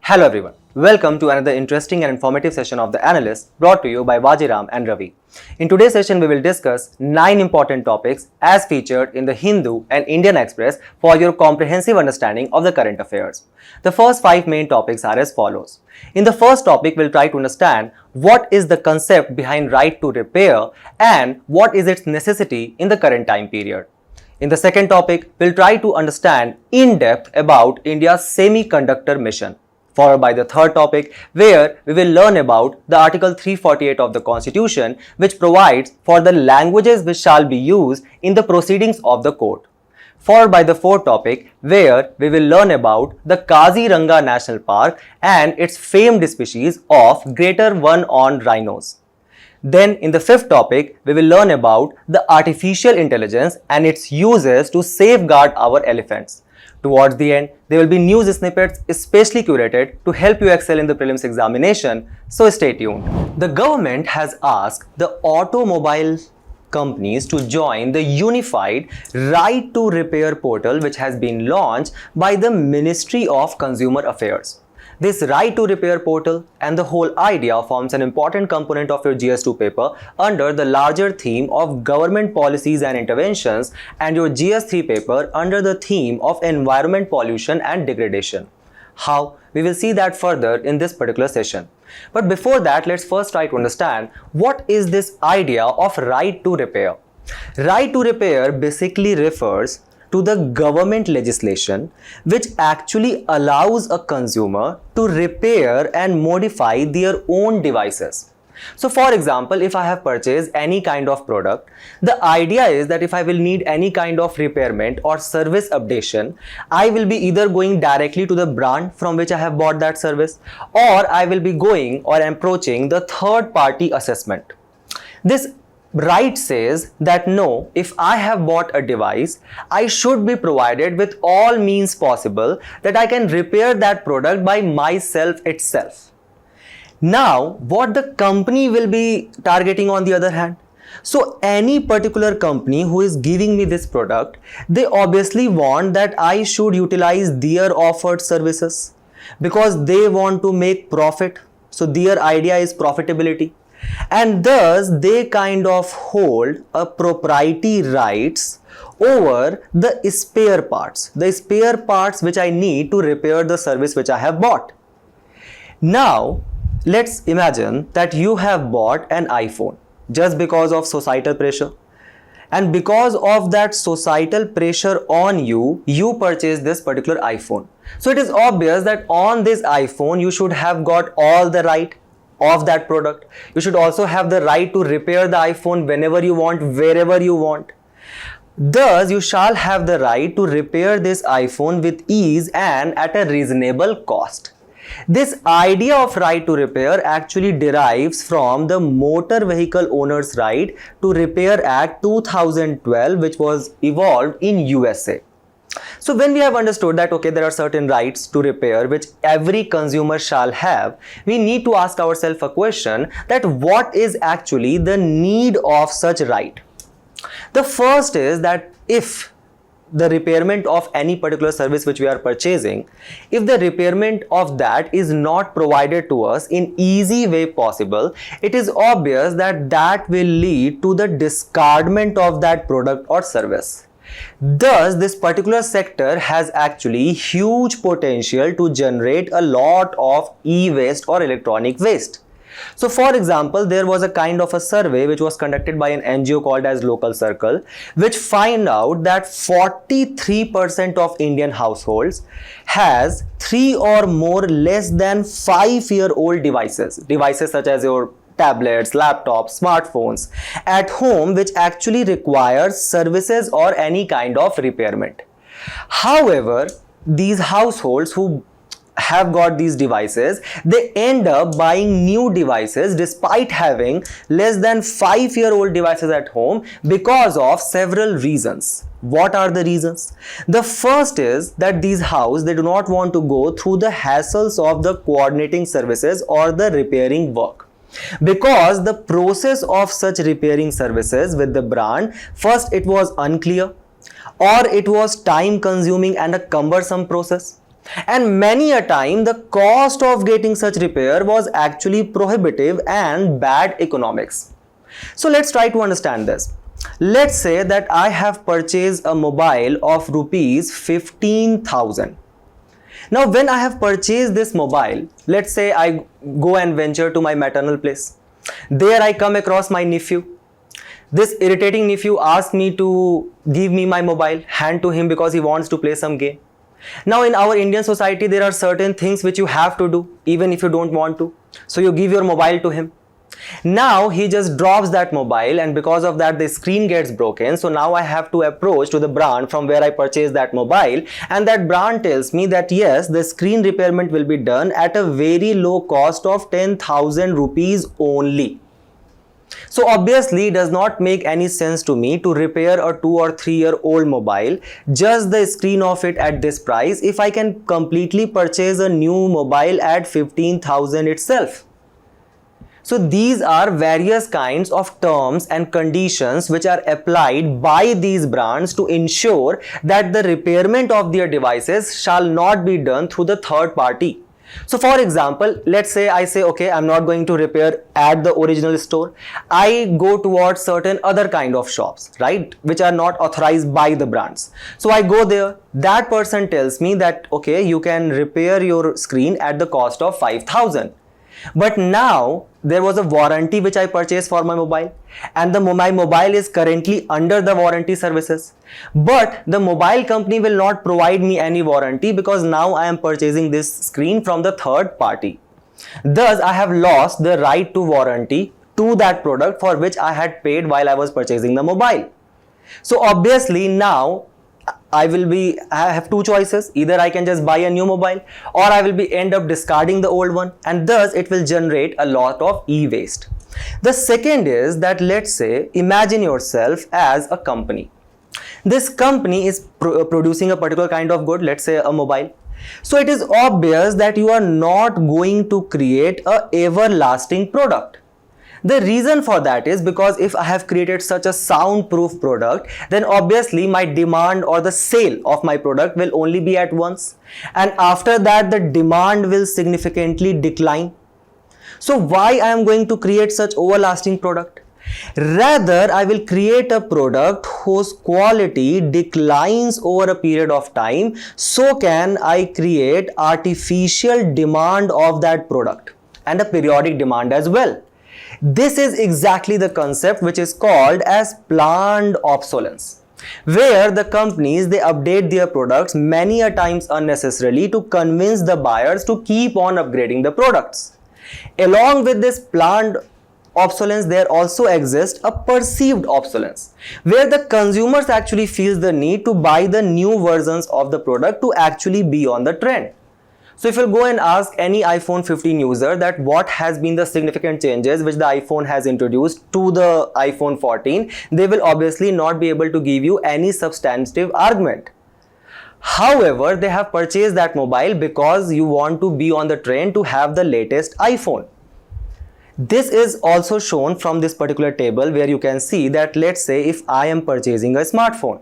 Hello everyone, welcome to another interesting and informative session of the Analyst brought to you by Vajiram and Ravi. In today's session, we will discuss 9 important topics as featured in the Hindu and Indian Express for your comprehensive understanding of the current affairs. The first 5 main topics are as follows. In the first topic, we'll try to understand what is the concept behind right to repair and what is its necessity in the current time period. In the second topic, we'll try to understand in depth about India's semiconductor mission, followed by the third topic where we will learn about the Article 348 of the Constitution, which provides for the languages which shall be used in the proceedings of the court. Followed by the fourth topic where we will learn about the KAZIRANGA National Park and its famed species of greater one-horned rhinos. Then in the fifth topic, we will learn about the artificial intelligence and its uses to safeguard our elephants. Towards the end, there will be news snippets especially curated to help you excel in the prelims examination, so stay tuned. The government has asked the automobile companies to join the unified right to repair portal which has been launched by the Ministry of Consumer Affairs. This right to repair portal and the whole idea forms an important component of your GS2 paper under the larger theme of government policies and interventions and your GS3 paper under the theme of environment pollution and degradation. How? We will see that further in this particular session. But before that, let's first try to understand what is this idea of right to repair. Right to repair basically refers to the government legislation which actually allows a consumer to repair and modify their own devices. So for example, if I have purchased any kind of product, the idea is that if I will need any kind of repairment or service updation, I will be either going directly to the brand from which I have bought that service, or I will be going or approaching the third party assessment. This right says that no, if I have bought a device, I should be provided with all means possible that I can repair that product by myself itself. Now, what the company will be targeting on the other hand? So any particular company who is giving me this product, they obviously want that I should utilize their offered services because they want to make profit. So their idea is profitability. And thus they kind of hold a propriety rights over the spare parts which I need to repair the service which I have bought. Now let's imagine that you have bought an iPhone just because of societal pressure, and because of that societal pressure on you, you purchase this particular iPhone. So it is obvious that on this iPhone you should have got all the right of that product. You should also have the right to repair the iPhone whenever you want, wherever you want. Thus, you shall have the right to repair this iPhone with ease and at a reasonable cost. This idea of right to repair actually derives from the Motor Vehicle Owners' Right to Repair Act 2012, which was evolved in USA. So when we have understood that okay, there are certain rights to repair which every consumer shall have, we need to ask ourselves a question that what is actually the need of such right. The first is that if the repairment of any particular service which we are purchasing, if the repairment of that is not provided to us in easy way possible, it is obvious that that will lead to the discardment of that product or service. Thus, this particular sector has actually huge potential to generate a lot of e-waste or electronic waste. So for example, there was a kind of a survey which was conducted by an NGO called as Local Circle, which find out that 43% of Indian households has 3 or more less than 5-year-old devices such as your tablets, laptops, smartphones at home which actually requires services or any kind of repairment. However, these households who have got these devices, they end up buying new devices despite having less than 5-year-old devices at home because of several reasons. What are the reasons? The first is that these houses, they do not want to go through the hassles of the coordinating services or the repairing work. Because the process of such repairing services with the brand, first it was unclear or it was time consuming and a cumbersome process. And many a time the cost of getting such repair was actually prohibitive and bad economics. So let's try to understand this. Let's say that I have purchased a mobile of rupees 15,000. Now when I have purchased this mobile, let's say I go and venture to my maternal place. There I come across my nephew. This irritating nephew asks me to give me my mobile, hand to him because he wants to play some game. Now in our Indian society, there are certain things which you have to do even if you don't want to. So you give your mobile to him. Now he just drops that mobile, and because of that the screen gets broken. So now I have to approach to the brand from where I purchased that mobile, and that brand tells me that yes, the screen repairment will be done at a very low cost of 10,000 rupees only. So obviously it does not make any sense to me to repair a 2 or 3 year old mobile, just the screen of it at this price, if I can completely purchase a new mobile at 15,000 itself. So these are various kinds of terms and conditions which are applied by these brands to ensure that the repairment of their devices shall not be done through the third party. So for example, let's say I say, okay, I'm not going to repair at the original store. I go towards certain other kind of shops, right, which are not authorized by the brands. So I go there. That person tells me that, okay, you can repair your screen at the cost of 5,000. But now there was a warranty which I purchased for my mobile, and my mobile is currently under the warranty services. But the mobile company will not provide me any warranty because now I am purchasing this screen from the third party. Thus, I have lost the right to warranty to that product for which I had paid while I was purchasing the mobile. So obviously now I have two choices. Either I can just buy a new mobile, or I will end up discarding the old one, and thus it will generate a lot of e-waste. The second is that, let's say, imagine yourself as a company. This company is producing a particular kind of good, let's say a mobile. So it is obvious that you are not going to create a everlasting product. The reason for that is because if I have created such a soundproof product, then obviously my demand or the sale of my product will only be at once, and after that the demand will significantly decline. So why I am going to create such everlasting product? Rather, I will create a product whose quality declines over a period of time. So can I create artificial demand of that product and a periodic demand as well. This is exactly the concept which is called as planned obsolescence, where the companies, they update their products many a times unnecessarily to convince the buyers to keep on upgrading the products. Along with this planned obsolescence, there also exists a perceived obsolescence, where the consumers actually feel the need to buy the new versions of the product to actually be on the trend. So if you go and ask any iPhone 15 user that what has been the significant changes which the iPhone has introduced to the iPhone 14, they will obviously not be able to give you any substantive argument. However, they have purchased that mobile because you want to be on the trend to have the latest iPhone. This is also shown from this particular table, where you can see that, let's say if I am purchasing a smartphone,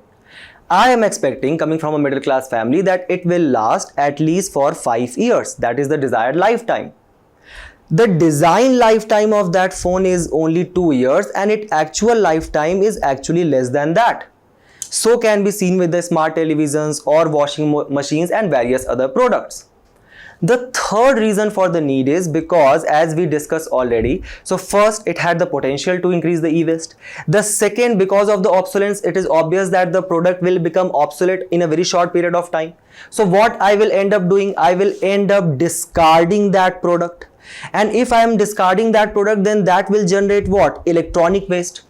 I am expecting, coming from a middle class family, that it will last at least for 5 years. That is the desired lifetime. The design lifetime of that phone is only 2 years, and its actual lifetime is actually less than that. So can be seen with the smart televisions or washing machines and various other products. The third reason for the need is because, as we discussed already, so first, it had the potential to increase the e-waste. The second, because of the obsolescence, it is obvious that the product will become obsolete in a very short period of time. So what I will end up doing, I will end up discarding that product. And if I am discarding that product, then that will generate what? Electronic waste.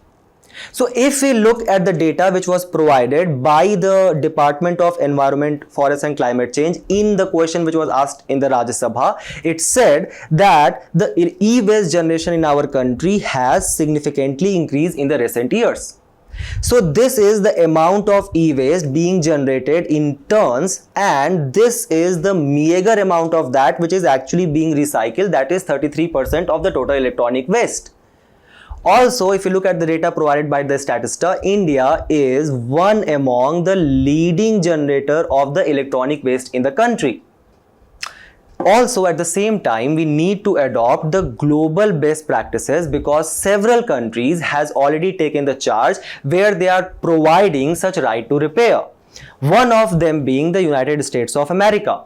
So if we look at the data which was provided by the Department of Environment, Forest and Climate Change in the question which was asked in the Rajya Sabha, it said that the e-waste generation in our country has significantly increased in the recent years. So this is the amount of e-waste being generated in tons, and this is the meager amount of that which is actually being recycled, that is 33% of the total electronic waste. Also, if you look at the data provided by the Statista, India is one among the leading generator of the electronic waste in the country. Also, at the same time, we need to adopt the global best practices because several countries has already taken the charge where they are providing such right to repair. One of them being the United States of America,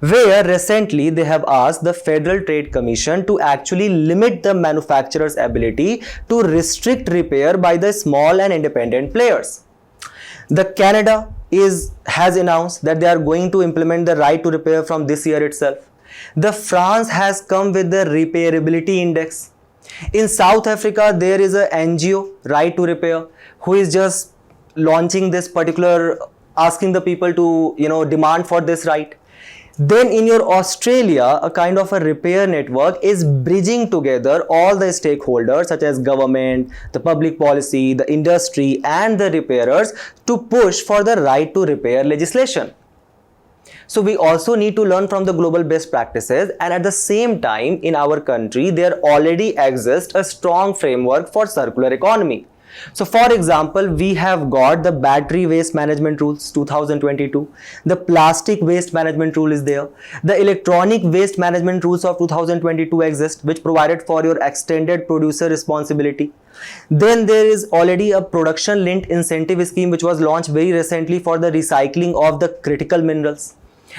where recently they have asked the Federal Trade Commission to actually limit the manufacturer's ability to restrict repair by the small and independent players. The Canada has announced that they are going to implement the right to repair from this year itself. The France has come with the repairability index. In South Africa, there is a NGO, Right to Repair, who is just launching this particular, asking the people to, demand for this right. Then in your Australia, a kind of a repair network is bridging together all the stakeholders such as government, the public policy, the industry and the repairers to push for the right to repair legislation. So we also need to learn from the global best practices, and at the same time in our country there already exists a strong framework for circular economy. So for example, we have got the battery waste management rules 2022, the plastic waste management rule is there, the electronic waste management rules of 2022 exist, which provided for your extended producer responsibility. Then there is already a production linked incentive scheme which was launched very recently for the recycling of the critical minerals.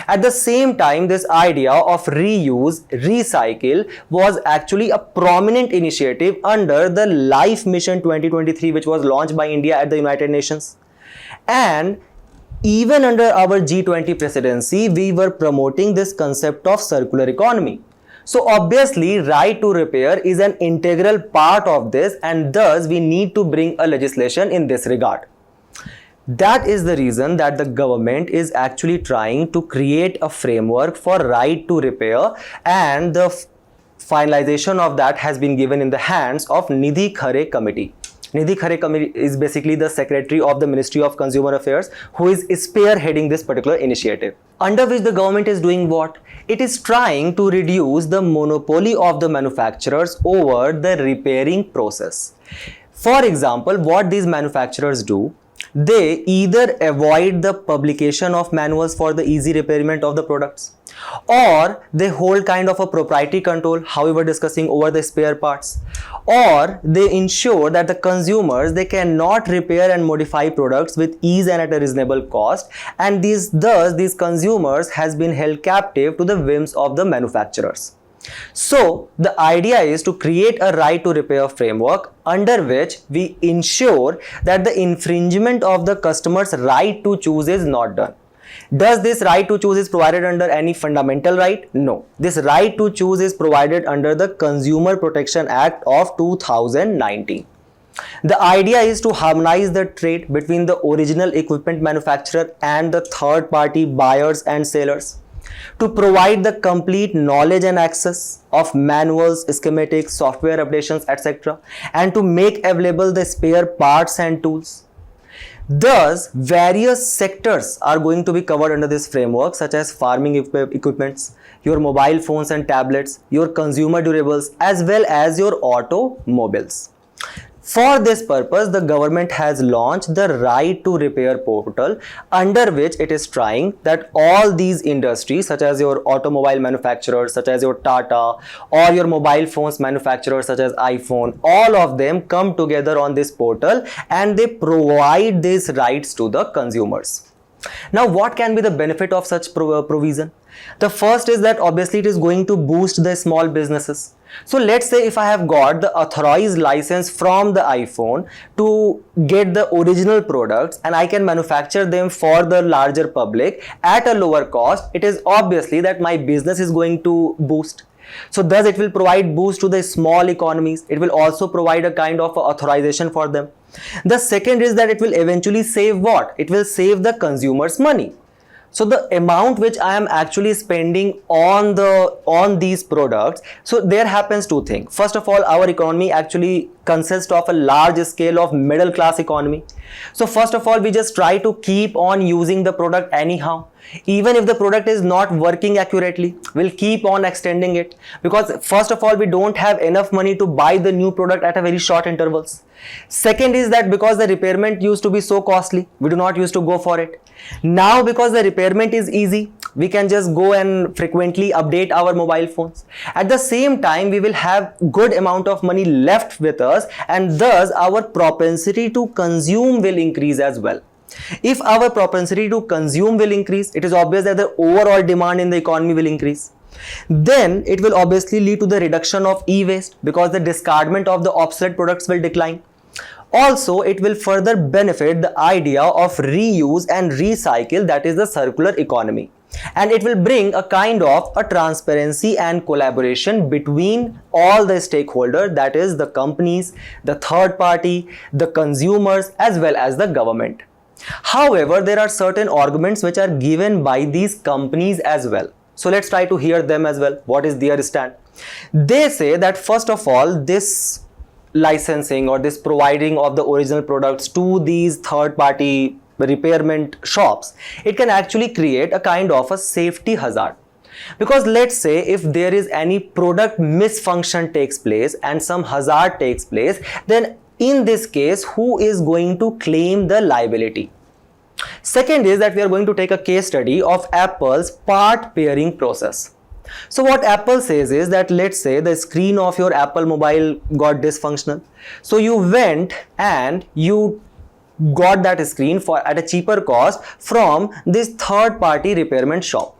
At the same time, this idea of reuse, recycle was actually a prominent initiative under the Life Mission 2023, which was launched by India at the United Nations. And even under our G20 presidency, we were promoting this concept of circular economy. So obviously, right to repair is an integral part of this, and thus we need to bring a legislation in this regard. That is the reason that the government is actually trying to create a framework for right to repair, and the finalization of that has been given in the hands of Nidhi Khare Committee. Nidhi Khare Committee is basically the secretary of the Ministry of Consumer Affairs who is spearheading this particular initiative. Under which the government is doing what? It is trying to reduce the monopoly of the manufacturers over the repairing process. For example, what these manufacturers do, they either avoid the publication of manuals for the easy repairment of the products, or they hold kind of a proprietary control, however discussing over the spare parts, or they ensure that the consumers, they cannot repair and modify products with ease and at a reasonable cost, and thus these consumers has been held captive to the whims of the manufacturers. So the idea is to create a right to repair framework under which we ensure that the infringement of the customer's right to choose is not done. Does this right to choose is provided under any fundamental right? No. This right to choose is provided under the Consumer Protection Act of 2019. The idea is to harmonize the trade between the original equipment manufacturer and the third-party buyers and sellers, to provide the complete knowledge and access of manuals, schematics, software updations, etc., and to make available the spare parts and tools. Thus, various sectors are going to be covered under this framework, such as farming equipments, your mobile phones and tablets, your consumer durables, as well as your automobiles. For this purpose, the government has launched the Right to Repair portal, under which it is trying that all these industries such as your automobile manufacturers, such as your Tata, or your mobile phones manufacturers such as iPhone, all of them come together on this portal and they provide these rights to the consumers. Now, what can be the benefit of such provision? The first is that obviously it is going to boost the small businesses. So let's say if I have got the authorized license from the iPhone to get the original products and I can manufacture them for the larger public at a lower cost, it is obviously that my business is going to boost. So thus it will provide boost to the small economies. It will also provide a kind of authorization for them. The second is that it will eventually save what? It will save the consumers money. So the amount which I am actually spending on these products, so there happens two things. First of all, our economy actually consists of a large scale of middle class economy. So first of all, we just try to keep on using the product anyhow. Even if the product is not working accurately, we'll keep on extending it, because first of all, we don't have enough money to buy the new product at a very short intervals. Second is that because the repairment used to be so costly, we do not used to go for it. Now because the repairment is easy, We can just go and frequently update our mobile phones. At the same time, we will have good amount of money left with us, and thus our propensity to consume will increase as well. If our propensity to consume will increase, it is obvious that the overall demand in the economy will increase. Then it will obviously lead to the reduction of e-waste, because the discardment of the obsolete products will decline. Also, it will further benefit the idea of reuse and recycle, that is the circular economy. And it will bring a kind of a transparency and collaboration between all the stakeholders, that is the companies, the third party, the consumers, as well as the government. However, there are certain arguments which are given by these companies as well. So let's try to hear them as well. What is their stand? They say that first of all, this licensing or this providing of the original products to these third party repairment shops, it can actually create a kind of a safety hazard. Because let's say if there is any product misfunction takes place and some hazard takes place, then in this case, who is going to claim the liability? Second is that we are going to take a case study of Apple's part pairing process. So what Apple says is that, let's say the screen of your Apple mobile got dysfunctional. So you went and you got that screen at a cheaper cost from this third party repairment shop.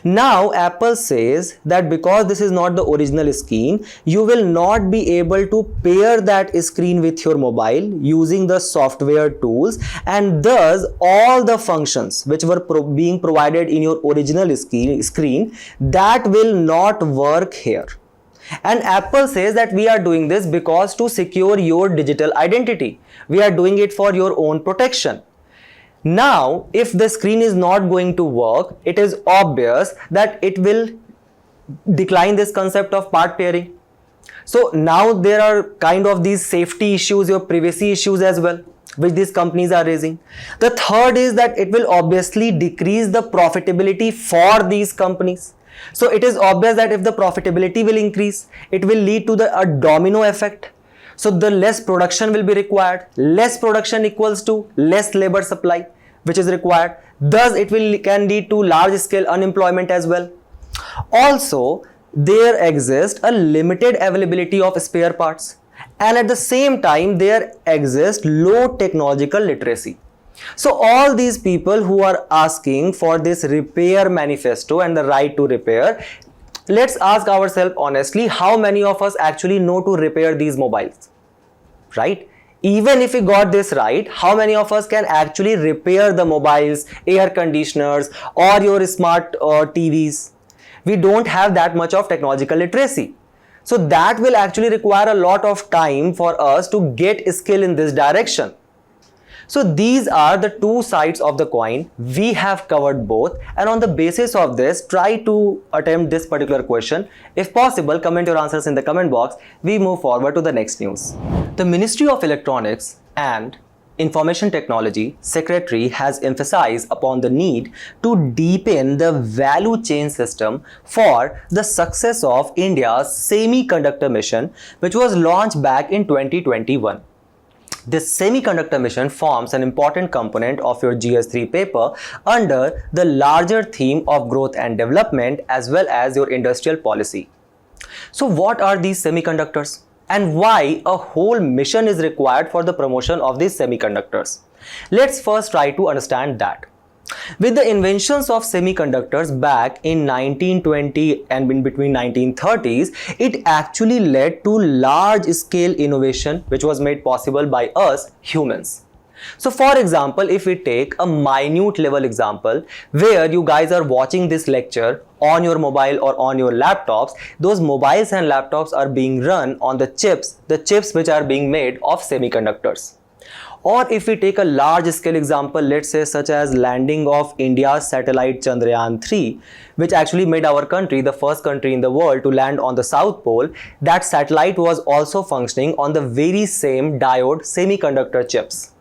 Now Apple says that because this is not the original screen, you will not be able to pair that screen with your mobile using the software tools, and thus all the functions which were being provided in your original screen that will not work here. And Apple says that we are doing this because to secure your digital identity. We are doing it for your own protection. Now, if the screen is not going to work, it is obvious that it will decline this concept of part pairing. So now there are kind of these safety issues, your privacy issues as well, which these companies are raising. The third is that it will obviously decrease the profitability for these companies. So it is obvious that if the profitability will increase, it will lead to a domino effect. So the less production will be required. Less production equals to less labor supply which is required. Thus it can lead to large scale unemployment as well. Also, there exists a limited availability of spare parts, and at the same time there exists low technological literacy. So all these people who are asking for this repair manifesto and the right to repair, let's ask ourselves honestly, how many of us actually know to repair these mobiles, right? Even if we got this right, how many of us can actually repair the mobiles, air conditioners, or your smart TVs? We don't have that much of technological literacy. So that will actually require a lot of time for us to get skill in this direction. So these are the two sides of the coin. We have covered both, and on the basis of this, try to attempt this particular question. If possible, comment your answers in the comment box. We move forward to the next news. The Ministry of Electronics and Information Technology Secretary has emphasized upon the need to deepen the value chain system for the success of India's semiconductor mission, which was launched back in 2021. This semiconductor mission forms an important component of your GS3 paper under the larger theme of growth and development as well as your industrial policy. So what are these semiconductors and why a whole mission is required for the promotion of these semiconductors? Let's first try to understand that. With the inventions of semiconductors back in 1920 and in between 1930s, it actually led to large-scale innovation which was made possible by us humans. So for example, if we take a minute level example where you guys are watching this lecture on your mobile or on your laptops, those mobiles and laptops are being run on the chips which are being made of semiconductors. Or if we take a large scale example, let's say such as landing of India's satellite Chandrayaan-3, which actually made our country the first country in the world to land on the South Pole, that satellite was also functioning on the very same diode semiconductor chips.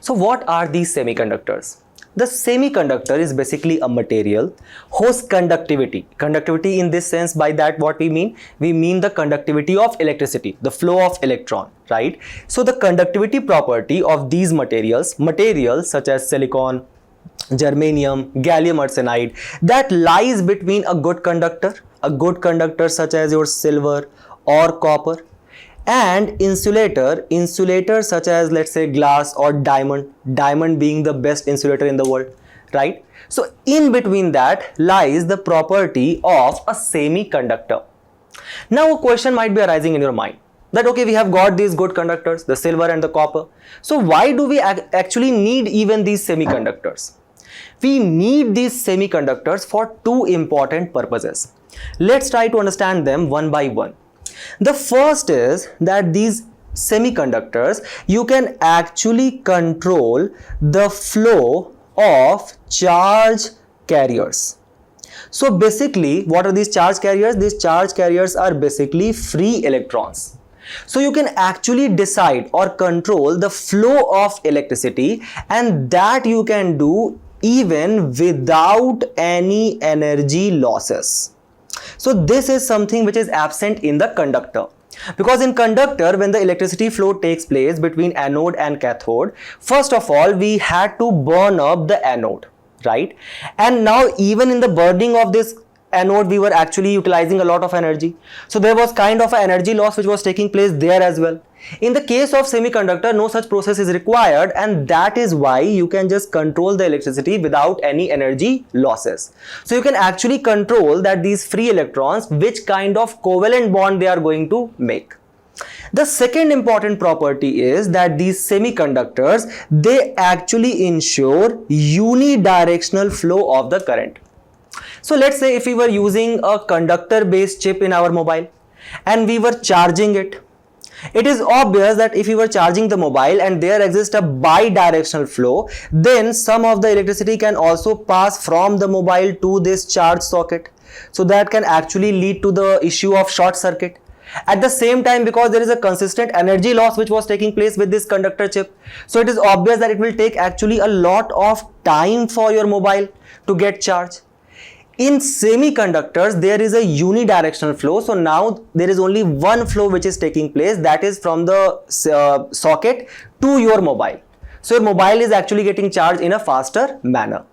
So what are these semiconductors? The semiconductor is basically a material whose conductivity in this sense, by that what we mean? We mean the conductivity of electricity, the flow of electron, right? So the conductivity property of these materials such as silicon, germanium, gallium arsenide, that lies between a good conductor such as your silver or copper, and insulator such as, let's say, glass or diamond being the best insulator in the world, right? So in between that lies the property of a semiconductor. Now a question might be arising in your mind that, okay, we have got these good conductors, the silver and the copper, so why do we actually need even these semiconductors? We need these semiconductors for two important purposes. Let's try to understand them one by one. The first is that these semiconductors, you can actually control the flow of charge carriers. So basically, what are these charge carriers? These charge carriers are basically free electrons. So you can actually decide or control the flow of electricity, and that you can do even without any energy losses. So this is something which is absent in the conductor. Because in conductor, when the electricity flow takes place between anode and cathode, first of all, we had to burn up the anode, right? And now even in the burning of this anode, we were actually utilizing a lot of energy. So there was kind of an energy loss which was taking place there as well. In the case of semiconductor, no such process is required, and that is why you can just control the electricity without any energy losses. So you can actually control that these free electrons, which kind of covalent bond they are going to make. The second important property is that these semiconductors, they actually ensure unidirectional flow of the current. So let's say if we were using a conductor based chip in our mobile and we were charging it, it is obvious that if we were charging the mobile and there exists a bidirectional flow, then some of the electricity can also pass from the mobile to this charge socket. So that can actually lead to the issue of short circuit. At the same time, because there is a consistent energy loss which was taking place with this conductor chip, so it is obvious that it will take actually a lot of time for your mobile to get charged. In semiconductors, there is a unidirectional flow. So now there is only one flow which is taking place, that is from the socket to your mobile. So your mobile is actually getting charged in a faster manner.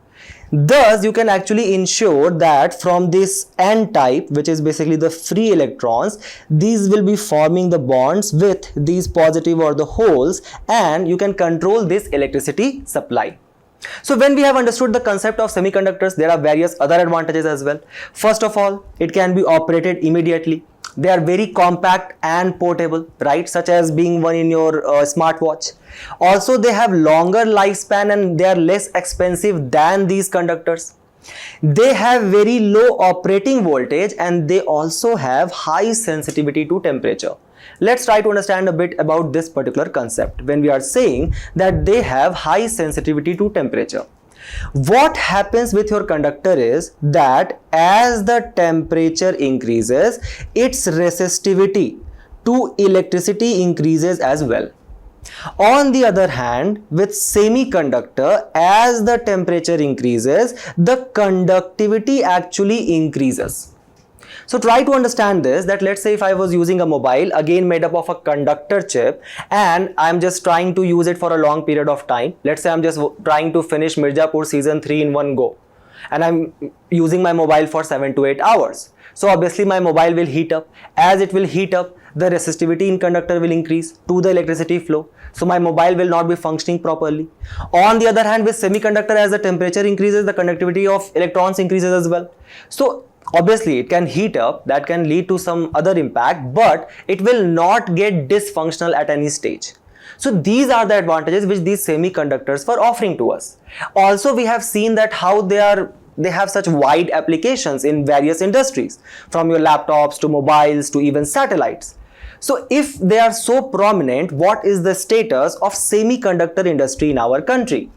Thus, you can actually ensure that from this N type, which is basically the free electrons, these will be forming the bonds with these positive or the holes, and you can control this electricity supply. So when we have understood the concept of semiconductors, there are various other advantages as well. First of all, it can be operated immediately. They are very compact and portable, right? Such as being one in your smartwatch. Also, they have longer lifespan and they are less expensive than these conductors. They have very low operating voltage and they also have high sensitivity to temperature. Let's try to understand a bit about this particular concept when we are saying that they have high sensitivity to temperature. What happens with your conductor is that as the temperature increases, its resistivity to electricity increases as well. On the other hand, with semiconductor, as the temperature increases, the conductivity actually increases. So try to understand this, that let's say if I was using a mobile again made up of a conductor chip and I'm just trying to use it for a long period of time. Let's say I'm just trying to finish Mirzapur season 3 in one go and I'm using my mobile for 7 to 8 hours. So obviously my mobile will heat up. As it will heat up, the resistivity in conductor will increase to the electricity flow. So my mobile will not be functioning properly. On the other hand, with semiconductor, as the temperature increases, the conductivity of electrons increases as well. So obviously it can heat up, that can lead to some other impact, but it will not get dysfunctional at any stage. So these are the advantages which these semiconductors were offering to us. Also, we have seen that how they have such wide applications in various industries, from your laptops to mobiles to even satellites. So if they are so prominent, what is the status of semiconductor industry in our country?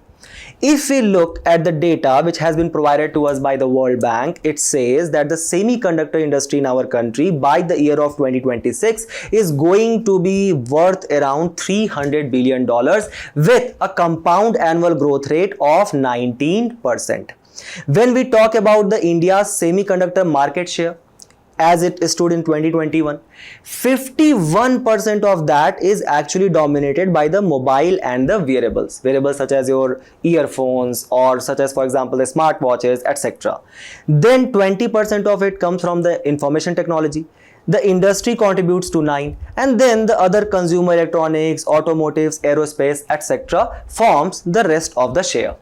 If we look at the data which has been provided to us by the World Bank, it says that the semiconductor industry in our country by the year of 2026 is going to be worth around $300 billion with a compound annual growth rate of 19%. When we talk about the India's semiconductor market share, as it stood in 2021, 51% of that is actually dominated by the mobile and the wearables such as your earphones or such as, for example, the smartwatches, etc. Then 20% of it comes from the information technology. The industry contributes to 9%, and then the other consumer electronics, automotives, aerospace, etc. forms the rest of the share.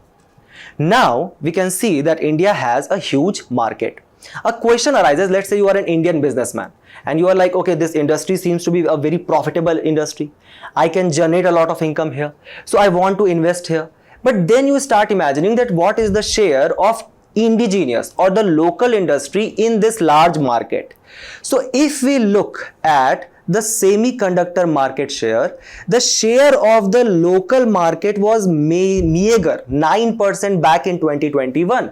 Now we can see that India has a huge market. A question arises, let's say you are an Indian businessman and you are like, okay, this industry seems to be a very profitable industry. I can generate a lot of income here. So I want to invest here. But then you start imagining that what is the share of indigenous or the local industry in this large market. So if we look at the semiconductor market share, the share of the local market was meager 9% back in 2021.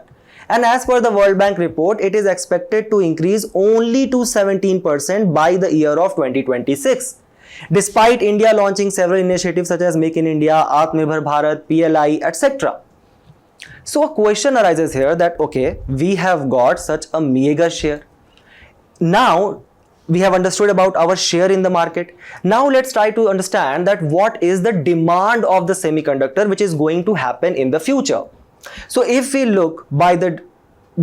And as per the World Bank report, it is expected to increase only to 17% by the year of 2026. Despite India launching several initiatives such as Make in India, Atmanirbhar Bharat, PLI, etc. So a question arises here that, okay, we have got such a meager share. Now we have understood about our share in the market. Now let's try to understand that what is the demand of the semiconductor which is going to happen in the future. So if we look by the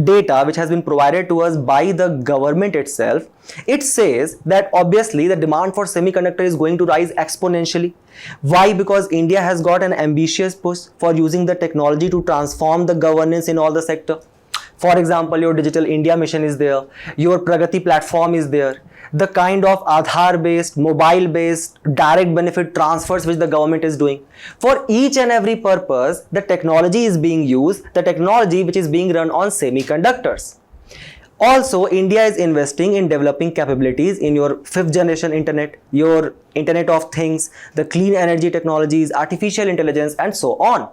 data which has been provided to us by the government itself, it says that obviously the demand for semiconductor is going to rise exponentially. Why? Because India has got an ambitious push for using the technology to transform the governance in all the sector. For example, your Digital India mission is there, your Pragati platform is there, the kind of Aadhaar based, mobile based, direct benefit transfers which the government is doing. For each and every purpose, the technology is being used, the technology which is being run on semiconductors. Also, India is investing in developing capabilities in your 5th generation internet, your Internet of Things, the clean energy technologies, artificial intelligence, and so on.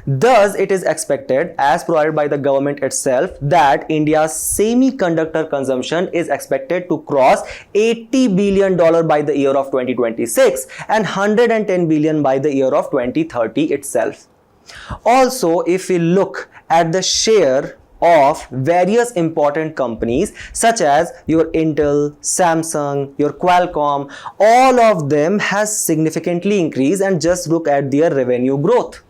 Thus, it is expected, as provided by the government itself, that India's semiconductor consumption is expected to cross $80 billion by the year of 2026 and $110 billion by the year of 2030 itself. Also, if we look at the share of various important companies such as your Intel, Samsung, your Qualcomm, all of them has significantly increased, and just look at their revenue growth.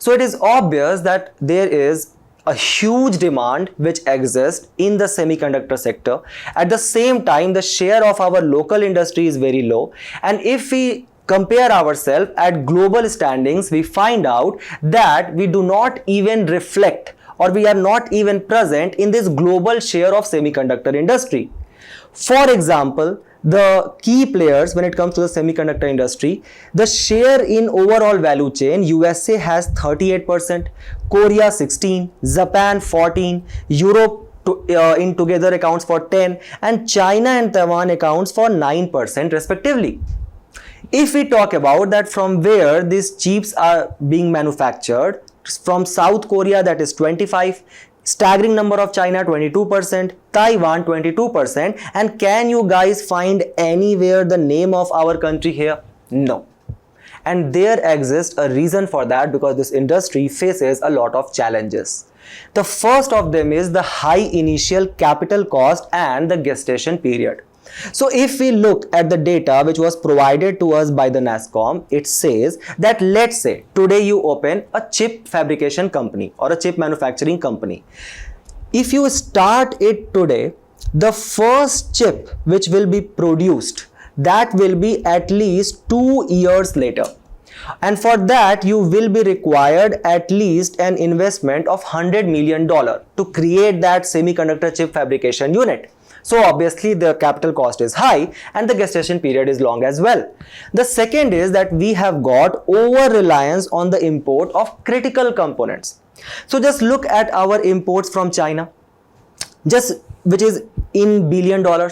So it is obvious that there is a huge demand which exists in the semiconductor sector. At the same time, the share of our local industry is very low. And if we compare ourselves at global standings, we find out that we do not even reflect, or we are not even present in this global share of semiconductor industry. For example, the key players when it comes to the semiconductor industry, the share in overall value chain, USA has 38%, Korea 16%, Japan 14%, Europe in together accounts for 10%, and China and Taiwan accounts for 9% respectively. If we talk about that from where these chips are being manufactured, from South Korea, that is 25%, staggering number of China 22%, Taiwan 22%, and can you guys find anywhere the name of our country here? No. And there exists a reason for that, because this industry faces a lot of challenges. The first of them is the high initial capital cost and the gestation period. So if we look at the data which was provided to us by the NASSCOM, it says that, let's say today you open a chip fabrication company or a chip manufacturing company. If you start it today, the first chip which will be produced, that will be at least 2 years later. And for that, you will be required at least an investment of $100 million to create that semiconductor chip fabrication unit. So obviously the capital cost is high and the gestation period is long as well. The second is that we have got over reliance on the import of critical components. So just look at our imports from China, which is in $1 billion.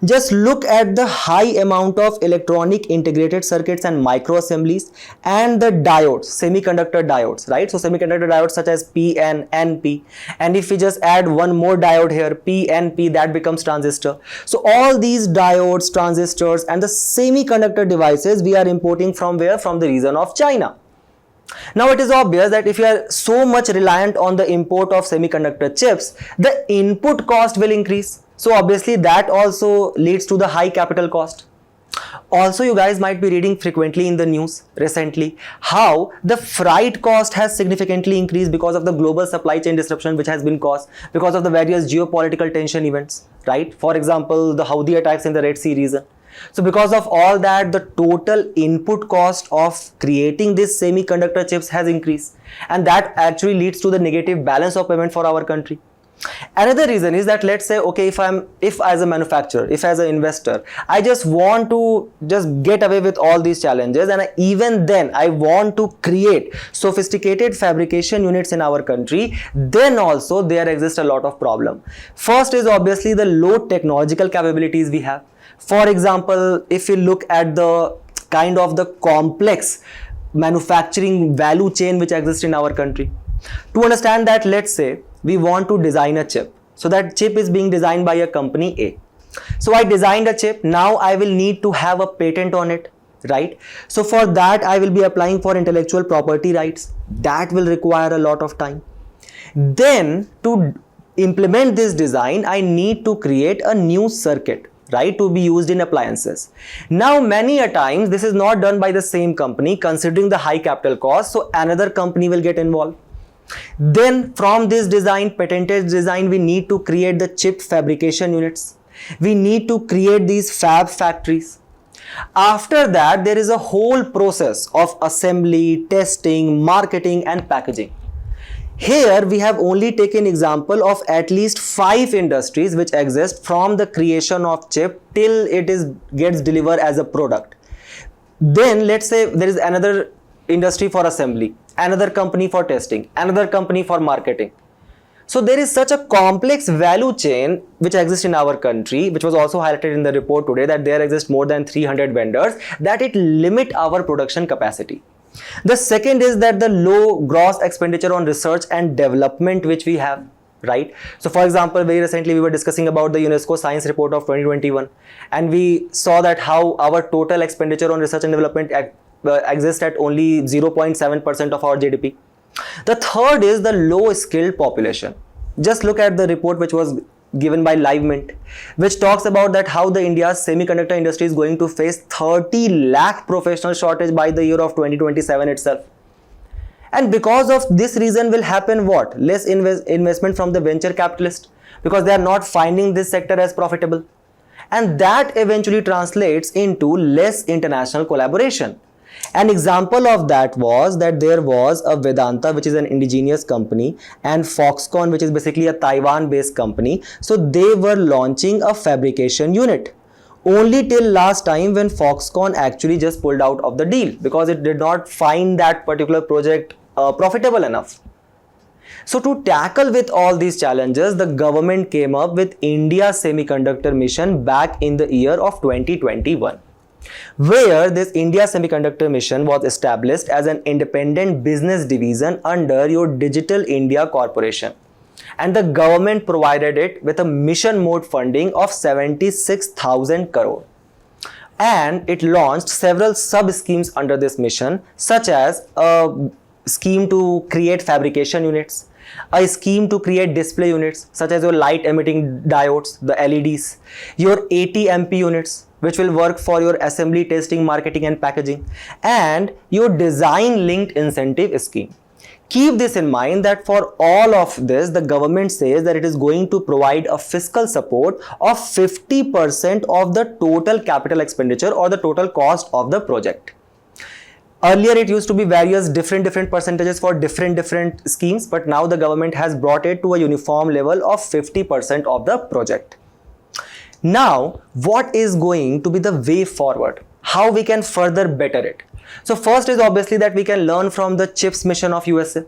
Just look at the high amount of electronic integrated circuits and micro assemblies and the diodes, semiconductor diodes, right? So semiconductor diodes such as PN, NP, and if we just add one more diode here, PNP, that becomes transistor. So all these diodes, transistors, and the semiconductor devices we are importing from where? From the region of China. Now it is obvious that if you are so much reliant on the import of semiconductor chips, the input cost will increase. So obviously that also leads to the high capital cost. Also, you guys might be reading frequently in the news recently how the freight cost has significantly increased because of the global supply chain disruption which has been caused because of the various geopolitical tension events, right? For example, the Houthi attacks in the Red Sea region. So because of all that, the total input cost of creating these semiconductor chips has increased, and that actually leads to the negative balance of payment for our country. Another reason is that, let's say, okay, if as a manufacturer, if as an investor, I just want to just get away with all these challenges, and even then I want to create sophisticated fabrication units in our country, then also there exists a lot of problem. First is obviously the low technological capabilities we have. For example, if you look at the kind of the complex manufacturing value chain which exists in our country, to understand that, let's say we want to design a chip. So that chip is being designed by a company A. So I designed a chip. Now I will need to have a patent on it, right? So for that I will be applying for intellectual property rights. That will require a lot of time. Then to implement this design, I need to create a new circuit, right, to be used in appliances. Now many a times this is not done by the same company, considering the high capital cost, so another company will get involved. Then from this design, patented design, we need to create the chip fabrication units. We need to create these fab factories. After that, there is a whole process of assembly, testing, marketing and packaging. Here we have only taken example of at least 5 industries which exist from the creation of chip till gets delivered as a product. Then let's say there is another industry for assembly, another company for testing, another company for marketing. So there is such a complex value chain which exists in our country, which was also highlighted in the report today, that there exist more than 300 vendors, that it limit our production capacity. The second is that the low gross expenditure on research and development which we have, right? So for example, very recently we were discussing about the UNESCO science report of 2021, and we saw that how our total expenditure on research and development exist at only 0.7% of our GDP. The third is the low skilled population. Just look at the report which was given by LiveMint, which talks about that how the India's semiconductor industry is going to face 30 lakh professional shortage by the year of 2027 itself. And because of this reason will happen what? Less investment from the venture capitalist, because they are not finding this sector as profitable. And that eventually translates into less international collaboration. An example of that was that there was a Vedanta, which is an indigenous company, and Foxconn, which is basically a Taiwan-based company. So they were launching a fabrication unit. Only till last time when Foxconn actually just pulled out of the deal because it did not find that particular project profitable enough. So to tackle with all these challenges, the government came up with India Semiconductor Mission back in the year of 2021. Where this India Semiconductor Mission was established as an independent business division under your Digital India Corporation, and the government provided it with a mission mode funding of 76,000 crore. And it launched several sub-schemes under this mission, such as a scheme to create fabrication units, a scheme to create display units such as your light emitting diodes, the LEDs, your ATMP units, which will work for your assembly, testing, marketing and packaging, and your design linked incentive scheme. Keep this in mind that for all of this, the government says that it is going to provide a fiscal support of 50% of the total capital expenditure or the total cost of the project. Earlier it used to be various different percentages for different schemes, but now the government has brought it to a uniform level of 50% of the project. Now, what is going to be the way forward? How we can further better it? So first is obviously that we can learn from the CHIPS mission of USA.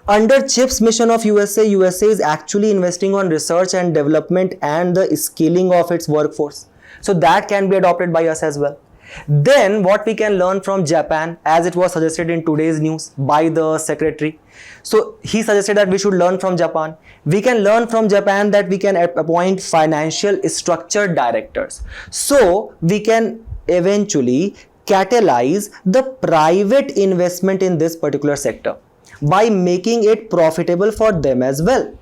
Under CHIPS mission of USA, USA is actually investing on research and development and the scaling of its workforce. So that can be adopted by us as well. Then what we can learn from Japan, as it was suggested in today's news by the secretary. So he suggested that we should learn from Japan. We can learn from Japan that we can appoint financial structure directors. So we can eventually catalyze the private investment in this particular sector by making it profitable for them as well.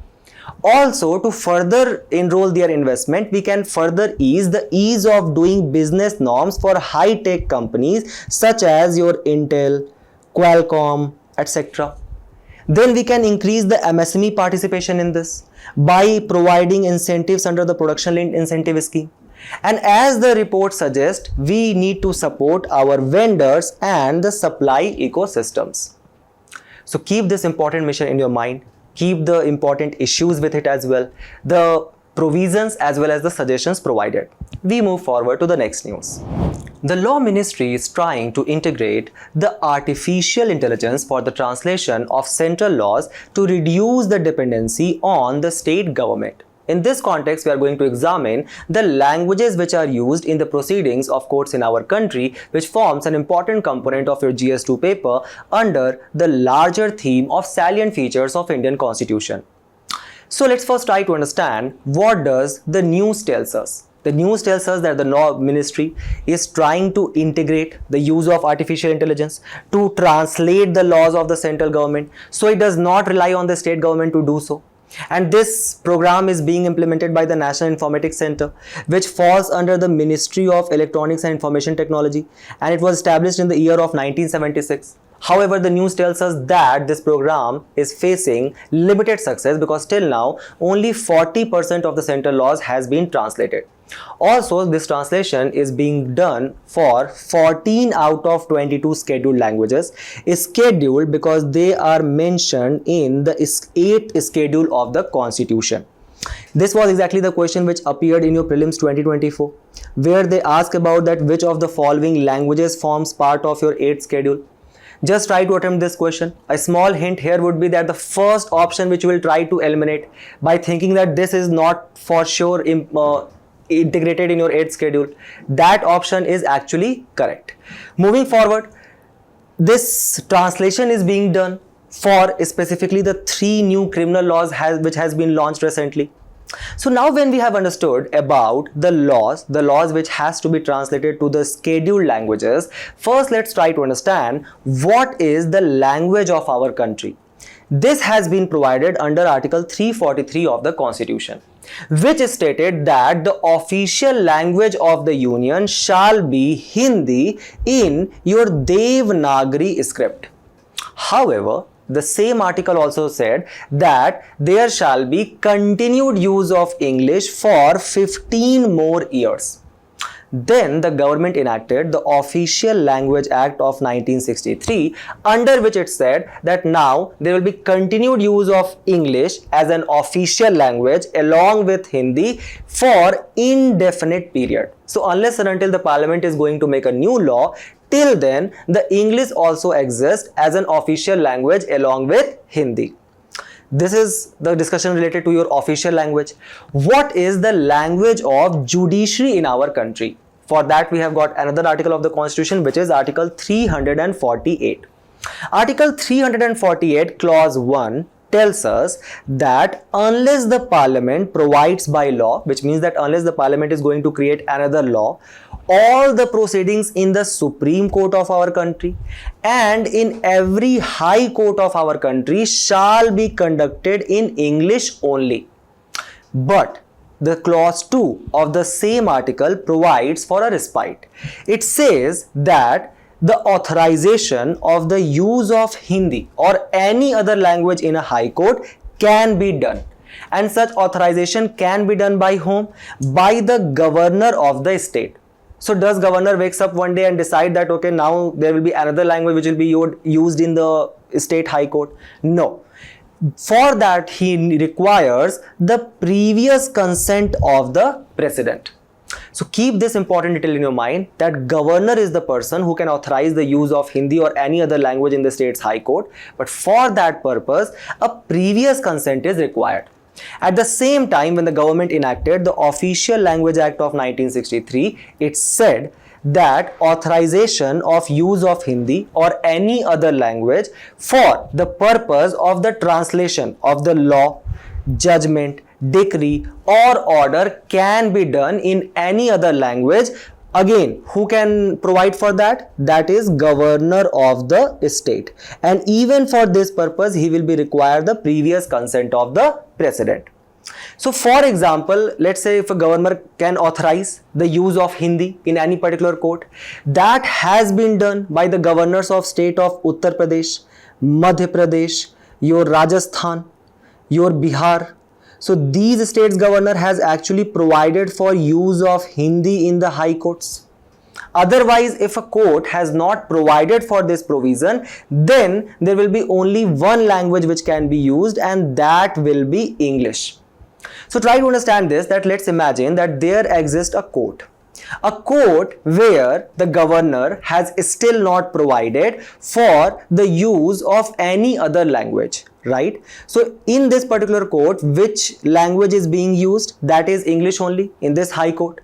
Also, to further enroll their investment, we can further ease the ease of doing business norms for high-tech companies such as your Intel, Qualcomm, etc. Then we can increase the MSME participation in this by providing incentives under the production linked incentive scheme. And as the report suggests, we need to support our vendors and the supply ecosystems. So keep this important mission in your mind. Keep the important issues with it as well, the provisions as well as the suggestions provided. We move forward to the next news. The Law Ministry is trying to integrate the artificial intelligence for the translation of central laws to reduce the dependency on the state government. In this context, we are going to examine the languages which are used in the proceedings of courts in our country, which forms an important component of your GS2 paper under the larger theme of salient features of Indian Constitution. So let's first try to understand what does the news tells us. The news tells us that the Law Ministry is trying to integrate the use of artificial intelligence to translate the laws of the central government, so it does not rely on the state government to do so. And this program is being implemented by the National Informatics Center, which falls under the Ministry of Electronics and Information Technology, and it was established in the year of 1976. However, the news tells us that this program is facing limited success because till now only 40% of the central laws has been translated. Also, this translation is being done for 14 out of 22 scheduled languages, is scheduled because they are mentioned in the 8th schedule of the Constitution. This was exactly the question which appeared in your prelims 2024, where they ask about that which of the following languages forms part of your 8th schedule. Just try to attempt this question. A small hint here would be that the first option which you will try to eliminate by thinking that this is not for sure integrated in your 8th schedule, that option is actually correct. Moving forward, this translation is being done for specifically the 3 new criminal laws which has been launched recently. So now when we have understood about the laws which has to be translated to the scheduled languages, first let's try to understand what is the language of our country. This has been provided under Article 343 of the Constitution, which stated that the official language of the Union shall be Hindi in your Devanagari script. However, the same article also said that there shall be continued use of English for 15 more years. Then the government enacted the Official Language Act of 1963, under which it said that now there will be continued use of English as an official language along with Hindi for indefinite period. So unless and until the parliament is going to make a new law, till then the English also exists as an official language along with Hindi. This is the discussion related to your official language. What is the language of judiciary in our country? For that, we have got another article of the Constitution, which is Article 348. Article 348 Clause 1 tells us that unless the Parliament provides by law, which means that unless the Parliament is going to create another law, all the proceedings in the Supreme Court of our country and in every High Court of our country shall be conducted in English only. But the clause 2 of the same article provides for a respite. It says that the authorization of the use of Hindi or any other language in a High Court can be done. And such authorization can be done by whom? By the governor of the state. So does governor wakes up one day and decide that okay, now there will be another language which will be used in the state High Court? No. For that, he requires the previous consent of the president. So keep this important detail in your mind that governor is the person who can authorize the use of Hindi or any other language in the state's High Court. But for that purpose, a previous consent is required. At the same time, when the government enacted the Official Language Act of 1963, it said that authorization of use of Hindi or any other language for the purpose of the translation of the law, judgment, decree or order can be done in any other language. Again, who can provide for that? That is governor of the state. And even for this purpose, he will be required the previous consent of the president. So for example, let's say if a governor can authorize the use of Hindi in any particular court, that has been done by the governors of state of Uttar Pradesh, Madhya Pradesh, your Rajasthan, your Bihar. So these states governor has actually provided for use of Hindi in the high courts. Otherwise, if a court has not provided for this provision, then there will be only one language which can be used, and that will be English. So try to understand this, that let's imagine that there exists a court where the governor has still not provided for the use of any other language, right? So in this particular court, which language is being used? That is English only in this high court.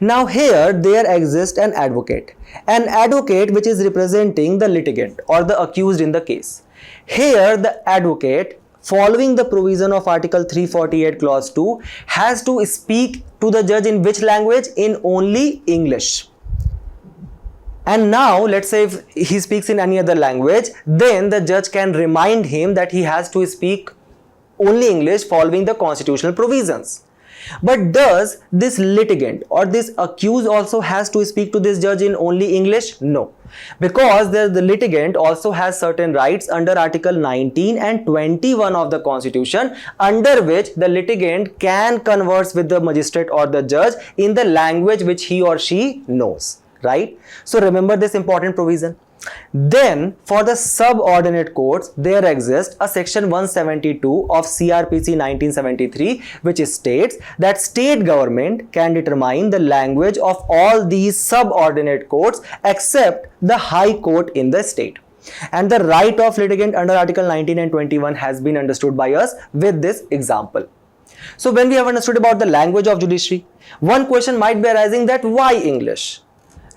Now here there exists an advocate which is representing the litigant or the accused in the case. Here the advocate, following the provision of Article 348 Clause 2, has to speak to the judge in which language? In only English. And now let's say if he speaks in any other language, then the judge can remind him that he has to speak only English following the constitutional provisions. But does this litigant or this accused also has to speak to this judge in only English? No, because the litigant also has certain rights under Article 19 and 21 of the Constitution, under which the litigant can converse with the magistrate or the judge in the language which he or she knows, right? So remember this important provision. Then for the subordinate courts, there exists a section 172 of CRPC 1973 which states that state government can determine the language of all these subordinate courts except the high court in the state. And the right of litigant under Article 19 and 21 has been understood by us with this example. So when we have understood about the language of judiciary, one question might be arising that why English?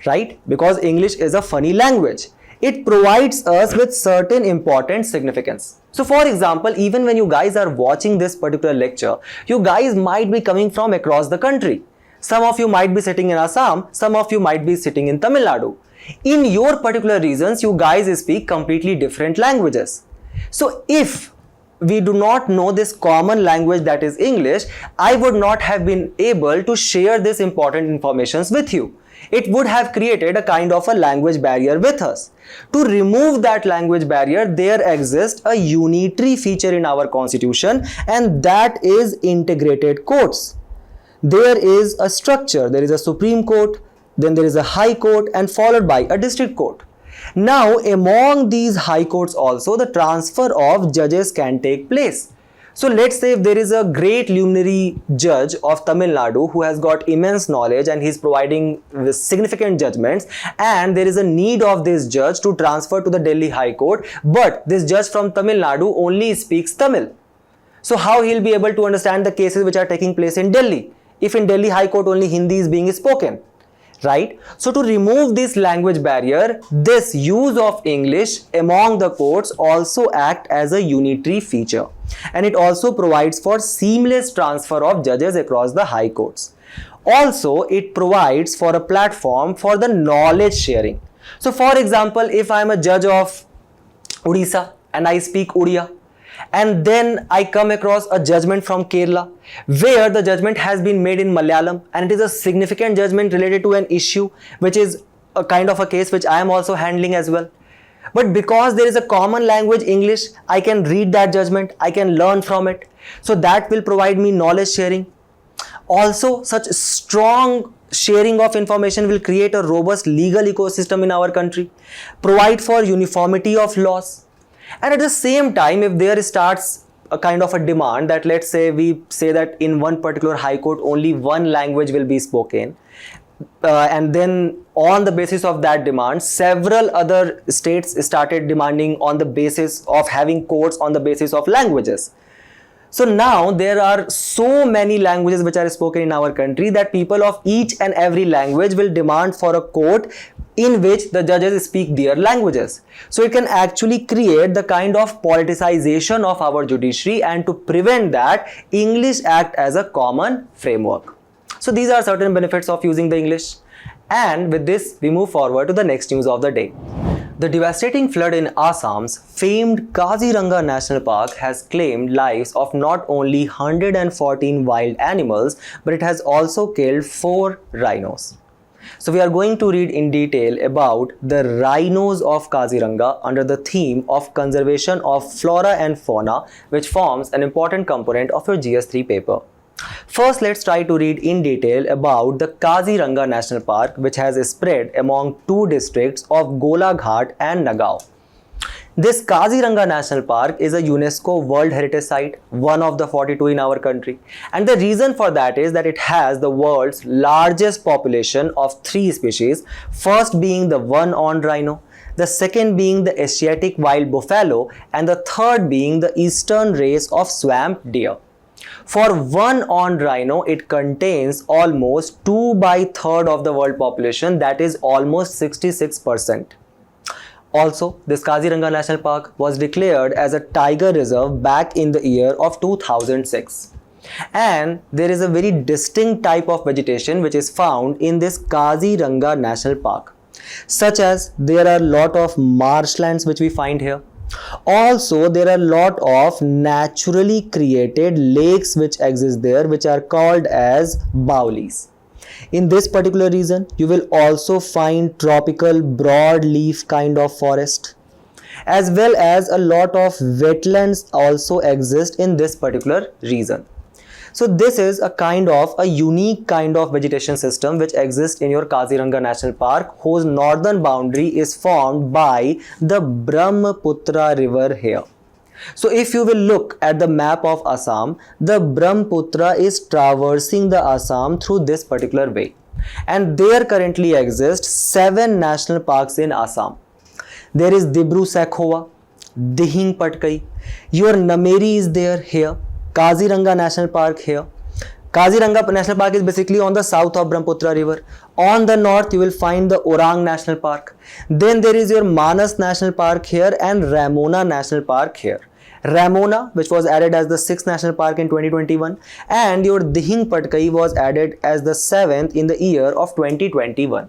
Right? Because English is a funny language. It provides us with certain important significance. So for example, even when you guys are watching this particular lecture, you guys might be coming from across the country. Some of you might be sitting in Assam, some of you might be sitting in Tamil Nadu. In your particular regions, you guys speak completely different languages. So if we do not know this common language that is English, I would not have been able to share this important information with you. It would have created a kind of a language barrier with us. To remove that language barrier, there exists a unitary feature in our constitution, and that is integrated courts. There is a structure, there is a Supreme Court, then there is a High Court, and followed by a District Court. Now, among these high courts also, the transfer of judges can take place. So let's say if there is a great luminary judge of Tamil Nadu who has got immense knowledge and he is providing significant judgments, and there is a need of this judge to transfer to the Delhi High Court, but this judge from Tamil Nadu only speaks Tamil. So how he will be able to understand the cases which are taking place in Delhi if in Delhi High Court only Hindi is being spoken? Right? So to remove this language barrier, this use of English among the courts also act as a unitary feature, and it also provides for seamless transfer of judges across the high courts. Also, it provides for a platform for the knowledge sharing. So for example, if I am a judge of Odisha and I speak Odia, and then I come across a judgment from Kerala where the judgment has been made in Malayalam, and it is a significant judgment related to an issue which is a kind of a case which I am also handling as well. But because there is a common language English, I can read that judgment, I can learn from it. So that will provide me knowledge sharing. Also, such strong sharing of information will create a robust legal ecosystem in our country, provide for uniformity of laws. And at the same time, if there starts a kind of a demand that let's say we say that in one particular high court only one language will be spoken, and then on the basis of that demand, several other states started demanding on the basis of having courts on the basis of languages. So now there are so many languages which are spoken in our country that people of each and every language will demand for a court in which the judges speak their languages. So it can actually create the kind of politicization of our judiciary, and to prevent that, English act as a common framework. So these are certain benefits of using the English. And with this, we move forward to the next news of the day. The devastating flood in Assam's famed KAZIRANGA National Park has claimed lives of not only 114 wild animals, but it has also killed 4 rhinos. So we are going to read in detail about the rhinos of KAZIRANGA under the theme of conservation of flora and fauna, which forms an important component of your GS3 paper. First, let's try to read in detail about the KAZIRANGA National Park, which has spread among 2 districts of Golaghat and Nagaon. This KAZIRANGA National Park is a UNESCO World Heritage Site, one of the 42 in our country. And the reason for that is that it has the world's largest population of 3 species, first being the one-horned rhino, the second being the Asiatic wild buffalo, and the third being the eastern race of swamp deer. For one-horned rhino, it contains almost 2/3 of the world population, that is almost 66%. Also, this KAZIRANGA National Park was declared as a tiger reserve back in the year of 2006. And there is a very distinct type of vegetation which is found in this KAZIRANGA National Park, such as there are a lot of marshlands which we find here. Also, there are a lot of naturally created lakes which exist there, which are called as baulis. In this particular region, you will also find tropical broadleaf kind of forest, as well as a lot of wetlands also exist in this particular region. So this is a unique kind of vegetation system which exists in your KAZIRANGA National Park, whose northern boundary is formed by the Brahmaputra river here. So if you will look at the map of Assam, the Brahmaputra is traversing the Assam through this particular way. And there currently exist 7 national parks in Assam. There is Dibru Sakhova, Dihing Patkai, your Nameri is there here, KAZIRANGA National Park here. KAZIRANGA National Park is basically on the south of Brahmaputra river. On the north, you will find the Orang National Park. Then there is your Manas National Park here and Ramona National Park here. Ramona, which was added as the 6th national park in 2021, and your Dihing Patkai was added as the 7th in the year of 2021.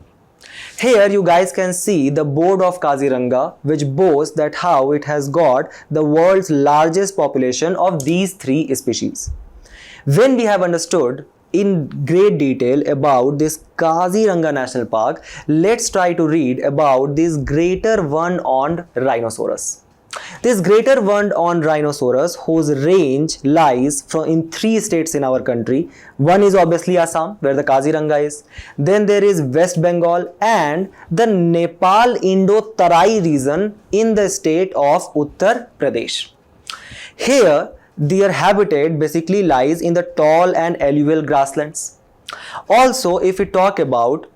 Here you guys can see the board of KAZIRANGA, which boasts that how it has got the world's largest population of these 3 species. When we have understood in great detail about this KAZIRANGA National Park, let's try to read about this greater one-horned rhinoceros. This greater one-horned rhinoceros, whose range lies in 3 states in our country. One is obviously Assam, where the KAZIRANGA is. Then there is West Bengal and the Nepal Indo-Tarai region in the state of Uttar Pradesh. Here, their habitat basically lies in the tall and alluvial grasslands. Also, if we talk about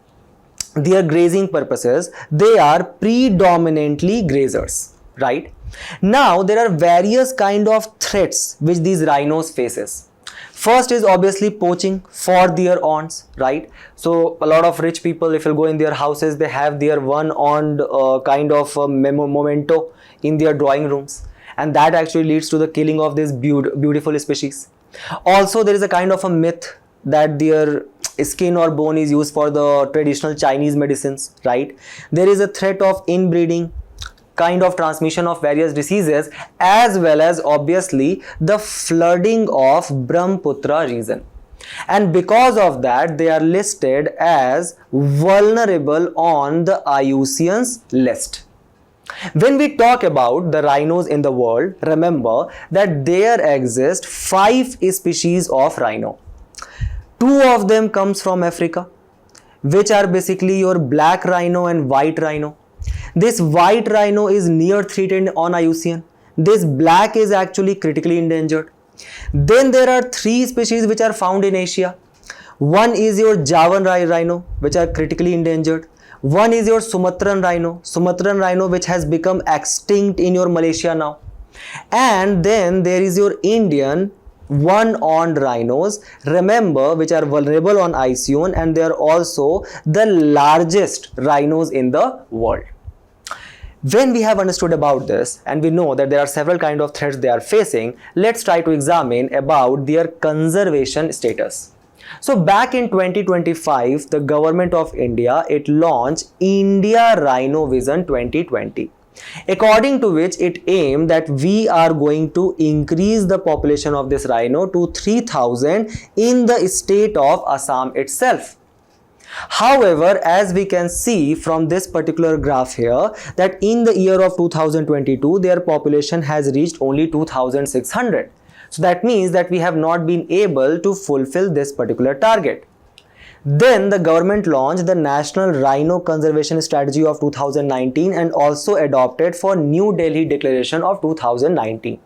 their grazing purposes, they are predominantly grazers, right? Now, there are various kind of threats which these rhinos faces. First is obviously poaching for their horns, right? So, a lot of rich people, if you go in their houses, they have their one-horned kind of memento in their drawing rooms. And that actually leads to the killing of this beautiful species. Also, there is a kind of a myth that their skin or bone is used for the traditional Chinese medicines, right? There is a threat of inbreeding, kind of transmission of various diseases, as well as obviously the flooding of Brahmaputra region. And because of that, they are listed as vulnerable on the IUCN's list. When we talk about the rhinos in the world, remember that there exist 5 species of rhino. 2 of them comes from Africa, which are basically your black rhino and white rhino. This white rhino is near threatened on IUCN. This black is actually critically endangered. Then there are 3 species which are found in Asia. One is your Javan rhino, which are critically endangered. One is your Sumatran rhino which has become extinct in your Malaysia now. And then there is your Indian one-horned rhinos, remember, which are vulnerable on IUCN, and they are also the largest rhinos in the world. When we have understood about this and we know that there are several kind of threats they are facing, let's try to examine about their conservation status. So back in 2025, the government of India, it launched India Rhino Vision 2020, according to which it aimed that we are going to increase the population of this rhino to 3000 in the state of Assam itself. However, as we can see from this particular graph here, that in the year of 2022, their population has reached only 2600. So that means that we have not been able to fulfill this particular target. Then the government launched the National Rhino Conservation Strategy of 2019 and also adopted for New Delhi Declaration of 2019,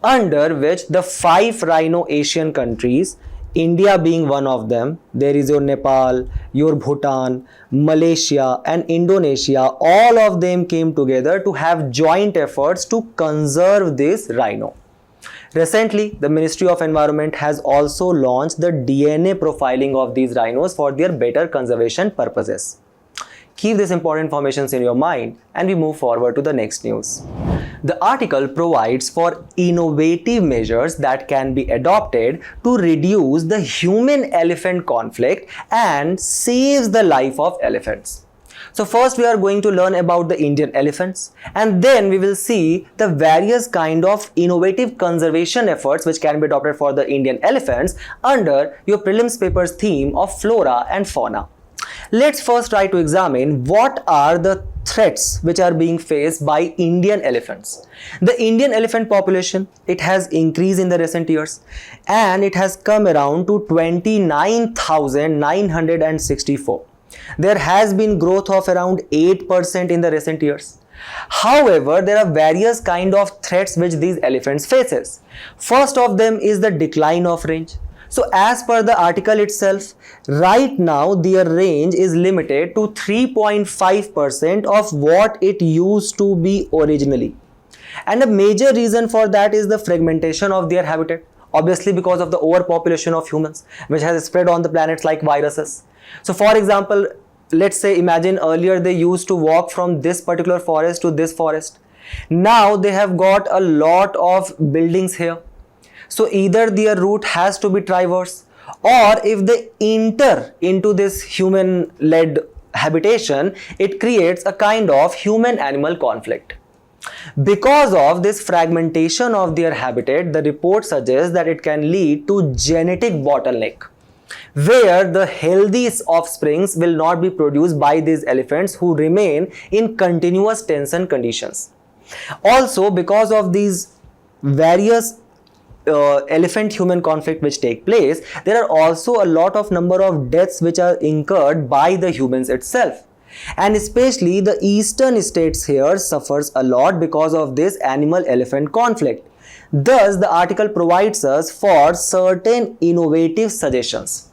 under which the 5 Rhino Asian countries, India being one of them, there is your Nepal, your Bhutan, Malaysia and Indonesia, all of them came together to have joint efforts to conserve this rhino. Recently, the Ministry of Environment has also launched the DNA profiling of these rhinos for their better conservation purposes. Keep this important information in your mind and we move forward to the next news. The article provides for innovative measures that can be adopted to reduce the human-elephant conflict and saves the life of elephants. So first we are going to learn about the Indian elephants, and then we will see the various kind of innovative conservation efforts which can be adopted for the Indian elephants under your prelims papers theme of flora and fauna. Let's first try to examine what are the threats which are being faced by Indian elephants. The Indian elephant population, it has increased in the recent years and it has come around to 29,964. There has been growth of around 8% in the recent years. However, there are various kind of threats which these elephants faces. First of them is the decline of range. So as per the article itself, right now their range is limited to 3.5% of what it used to be originally. And a major reason for that is the fragmentation of their habitat. Obviously because of the overpopulation of humans which has spread on the planets like viruses. So for example, let's say imagine earlier they used to walk from this particular forest to this forest. Now they have got a lot of buildings here. So either their route has to be traversed, or if they enter into this human-led habitation, it creates a kind of human-animal conflict. Because of this fragmentation of their habitat, the report suggests that it can lead to genetic bottleneck, where the healthiest offsprings will not be produced by these elephants who remain in continuous tension conditions. Also, because of these various elephant-human conflict which take place, there are also a lot of number of deaths which are incurred by the humans itself. And especially the eastern states here suffers a lot because of this animal-elephant conflict. Thus, the article provides us for certain innovative suggestions.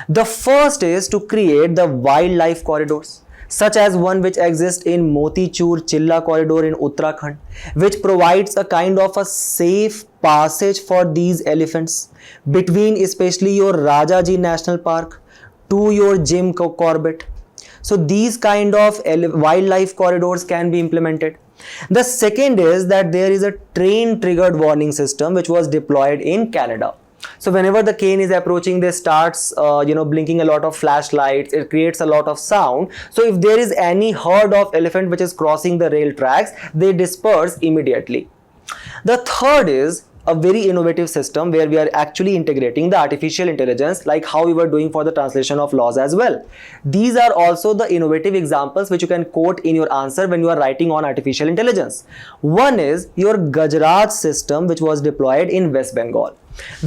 The first is to create the wildlife corridors, such as one which exists in Motichur Chilla corridor in Uttarakhand, which provides a kind of a safe passage for these elephants between especially your Rajaji National Park to your Jim Corbett. So these kind of wildlife corridors can be implemented. The second is that there is a train triggered warning system which was deployed in Canada. So whenever the cane is approaching, they starts blinking a lot of flashlights. It creates a lot of sound. So if there is any herd of elephant which is crossing the rail tracks, they disperse immediately. The third is a very innovative system where we are actually integrating the artificial intelligence, like how we were doing for the translation of laws as well. These are also the innovative examples which you can quote in your answer when you are writing on artificial intelligence. One is your Gujarat system which was deployed in West Bengal,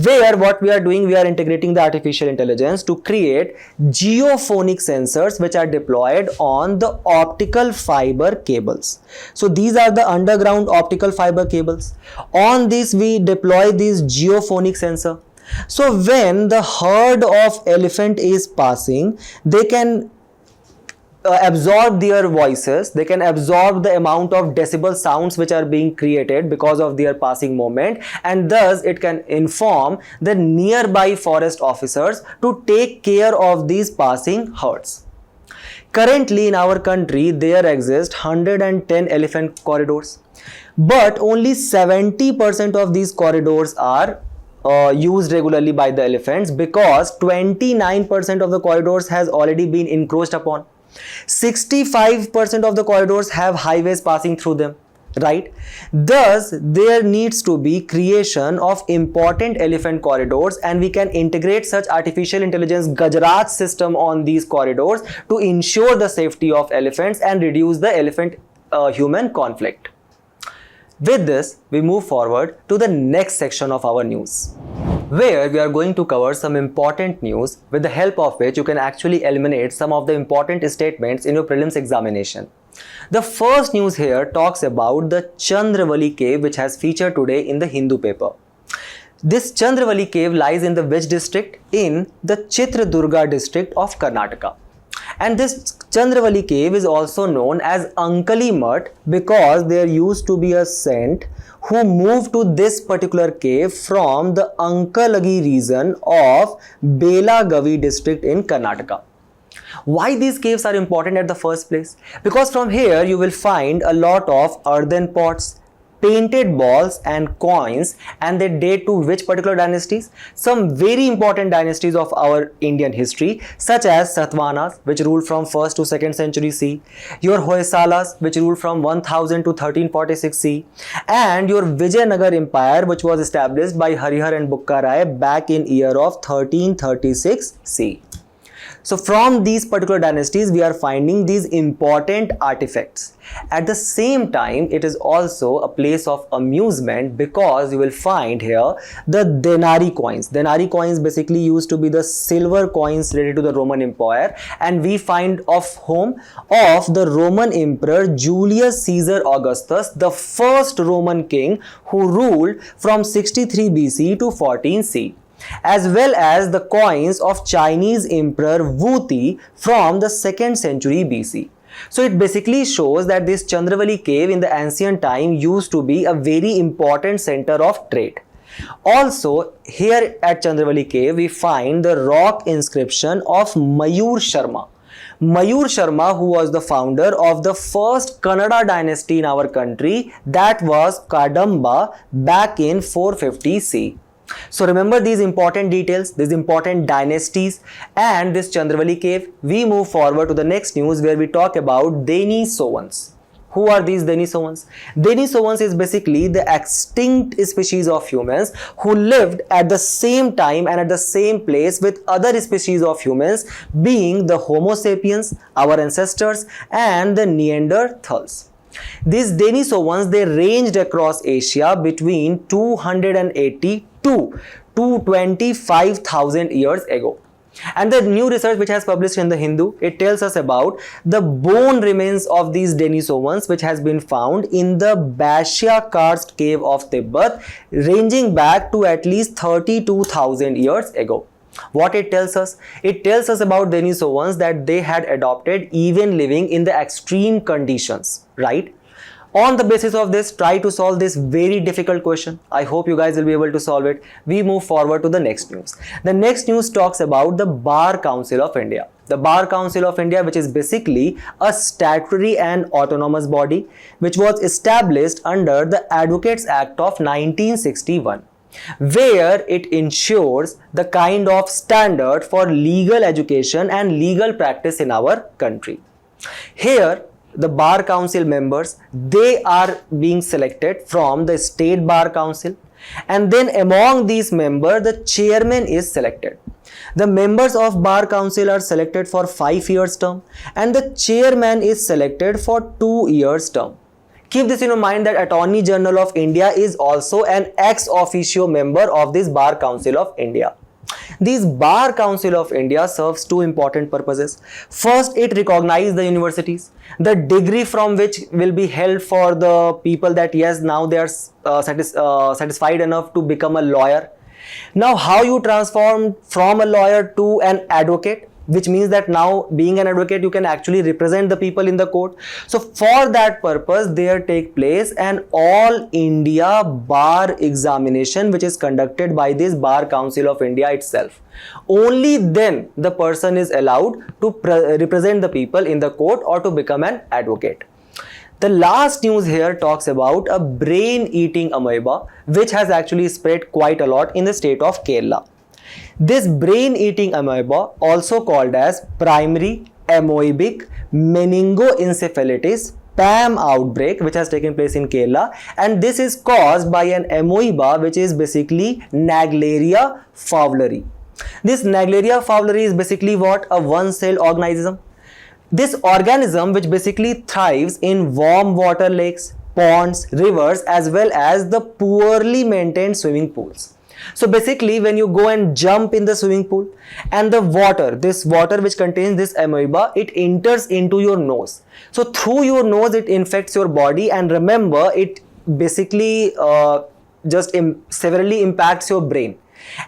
where what we are doing, we are integrating the artificial intelligence to create geophonic sensors which are deployed on the optical fiber cables. So these are the underground optical fiber cables. On this we deploy this geophonic sensor. So when the herd of elephant is passing, they can absorb their voices, they can absorb the amount of decibel sounds which are being created because of their passing moment, and thus it can inform the nearby forest officers to take care of these passing herds. Currently in our country there exist 110 elephant corridors, but only 70% of these corridors are used regularly by the elephants, because 29% of the corridors has already been encroached upon. 65% of the corridors have highways passing through them, right? Thus, there needs to be creation of important elephant corridors, and we can integrate such artificial intelligence Gujarat system on these corridors to ensure the safety of elephants and reduce the elephant human conflict. With this, we move forward to the next section of our news, where we are going to cover some important news with the help of which you can actually eliminate some of the important statements in your prelims examination. The first news here talks about the Chandravali cave, which has featured today in the Hindu paper. This Chandravali cave lies in the which district? In the Chitradurga district of Karnataka. And this Chandravali cave is also known as Ankali Mutt because there used to be a saint who moved to this particular cave from the Ankalagi region of Belagavi district in Karnataka. Why these caves are important at the first place? Because from here you will find a lot of earthen pots, painted balls and coins, and they date to which particular dynasties? Some very important dynasties of our Indian history, such as Satavahanas, which ruled from 1st to 2nd century CE, your Hoysalas, which ruled from 1000 to 1346 CE, and your Vijayanagar Empire, which was established by Harihar and Bukka Rai back in year of 1336 CE. So from these particular dynasties, we are finding these important artifacts. At the same time, it is also a place of amusement because you will find here the denari coins. Denari coins basically used to be the silver coins related to the Roman Empire, and we find of whom? Of the Roman Emperor Julius Caesar Augustus, the first Roman king who ruled from 63 BC to 14 CE. As well as the coins of Chinese Emperor Wu Ti from the 2nd century BC. So it basically shows that this Chandravali cave in the ancient time used to be a very important center of trade. Also, here at Chandravali cave, we find the rock inscription of Mayur Sharma. Mayur Sharma, who was the founder of the first Kannada dynasty in our country, that was Kadamba back in 450 CE. So remember these important details, these important dynasties and this Chandravali cave. We move forward to the next news where we talk about Denisovans. Who are these Denisovans? Denisovans is basically the extinct species of humans who lived at the same time and at the same place with other species of humans, being the Homo sapiens, our ancestors, and the Neanderthals. These Denisovans, they ranged across Asia between 280 to 225,000 years ago. And the new research which has published in the Hindu, it tells us about the bone remains of these Denisovans which has been found in the Bashya Karst cave of Tibet, ranging back to at least 32,000 years ago. What it tells us? It tells us about Denisovans that they had adopted even living in the extreme conditions, right? On the basis of this, try to solve this very difficult question. I hope you guys will be able to solve it. We move forward to the next news. The next news talks about the Bar Council of India. The Bar Council of India, which is basically a statutory and autonomous body which was established under the Advocates Act of 1961. Where it ensures the kind of standard for legal education and legal practice in our country. Here, the Bar Council members, they are being selected from the State Bar Council, and then among these members, the chairman is selected. The members of Bar Council are selected for 5 years term, and the chairman is selected for 2 years term. Keep this in your mind that Attorney General of India is also an ex officio member of this Bar Council of India. This Bar Council of India serves two important purposes. First, it recognizes the universities, the degree from which will be held for the people that yes, now they are satisfied enough to become a lawyer. Now, how you transform from a lawyer to an advocate? Which means that now being an advocate, you can actually represent the people in the court. So for that purpose, there take place an all India bar examination which is conducted by this Bar Council of India itself. Only then the person is allowed to represent the people in the court or to become an advocate. The last news here talks about a brain-eating amoeba which has actually spread quite a lot in the state of Kerala. This brain-eating amoeba, also called as primary amoebic meningoencephalitis PAM outbreak, which has taken place in Kerala, and this is caused by an amoeba which is basically Naegleria fowleri. This Naegleria fowleri is basically what? A one-celled organism. This organism which basically thrives in warm water lakes, ponds, rivers, as well as the poorly maintained swimming pools. So basically when you go and jump in the swimming pool and the water, this water which contains this amoeba, it enters into your nose. So through your nose it infects your body, and remember it basically severely impacts your brain,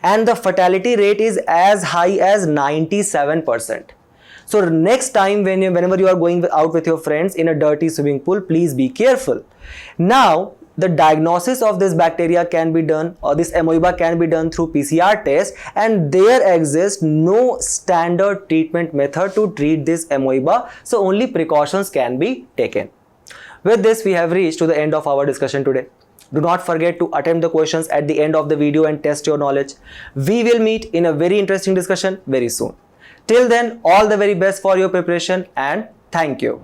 and the fatality rate is as high as 97%. So next time whenever you are going out with your friends in a dirty swimming pool, please be careful. Now, the diagnosis of this bacteria can be done, or this amoeba can be done through PCR test, and there exists no standard treatment method to treat this amoeba, so only precautions can be taken. With this, we have reached to the end of our discussion today. Do not forget to attempt the questions at the end of the video and test your knowledge. We will meet in a very interesting discussion very soon. Till then, all the very best for your preparation, and thank you.